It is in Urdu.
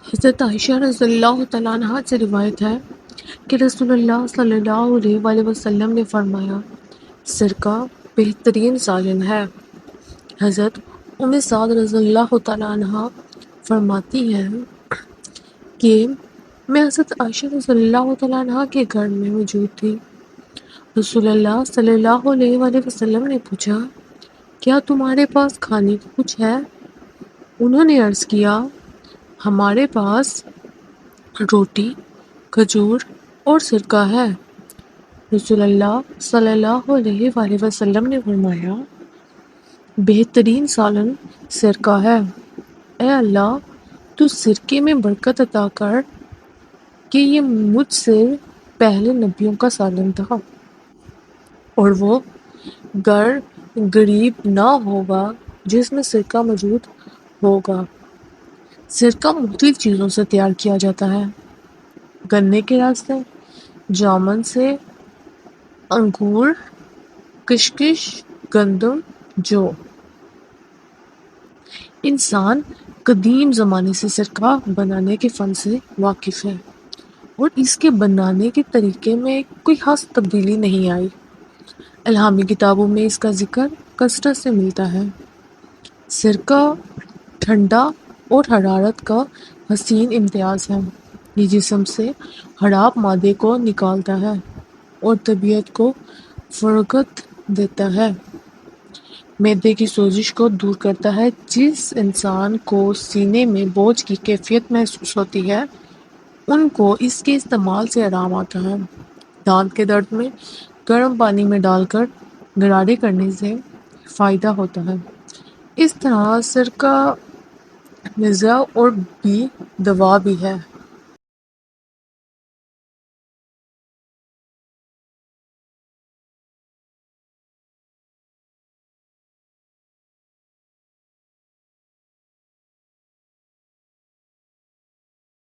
حضرت عائشہ رضی اللہ تعالیٰ عنہ سے روایت ہے کہ رسول اللہ صلی اللہ علیہ وآلہ وسلم نے فرمایا، سرکہ بہترین سالن ہے۔ حضرت ام سعد رضی اللہ تعالیٰ عنہ فرماتی ہیں کہ میں حضرت عائشہ رضی اللہ تعالیٰ عنہ کے گھر میں موجود تھی۔ رسول اللہ صلی اللہ علیہ وآلہ وسلم نے پوچھا، کیا تمہارے پاس کھانے کو کچھ ہے؟ انہوں نے عرض کیا، ہمارے پاس روٹی، کھجور اور سرکہ ہے۔ رسول اللہ صلی اللہ علیہ وآلہ وسلم نے فرمایا، بہترین سالن سرکہ ہے۔ اے اللہ، تو سرکے میں برکت عطا کر کہ یہ مجھ سے پہلے نبیوں کا سالن تھا، اور وہ گر غریب نہ ہوگا جس میں سرکہ موجود ہوگا۔ سرکہ مختلف چیزوں سے تیار کیا جاتا ہے: گنے کے رس سے، جامن سے، انگور، کشمش، گندم، جو۔ انسان قدیم زمانے سے سرکہ بنانے کے فن سے واقف ہے، اور اس کے بنانے کے طریقے میں کوئی خاص تبدیلی نہیں آئی۔ الہامی کتابوں میں اس کا ذکر کثرت سے ملتا ہے۔ سرکہ ٹھنڈا اور حرارت کا حسین امتزاج ہے۔ یہ جسم سے خراب مادے کو نکالتا ہے اور طبیعت کو فراغت دیتا ہے۔ معدے کی سوزش کو دور کرتا ہے۔ جس انسان کو سینے میں بوجھ کی کیفیت محسوس ہوتی ہے، ان کو اس کے استعمال سے آرام آتا ہے۔ دانت کے درد میں گرم پانی میں ڈال کر غرارے کرنے سے فائدہ ہوتا ہے۔ اس طرح سرکہ مزہ اور بھی دوا بھی ہے۔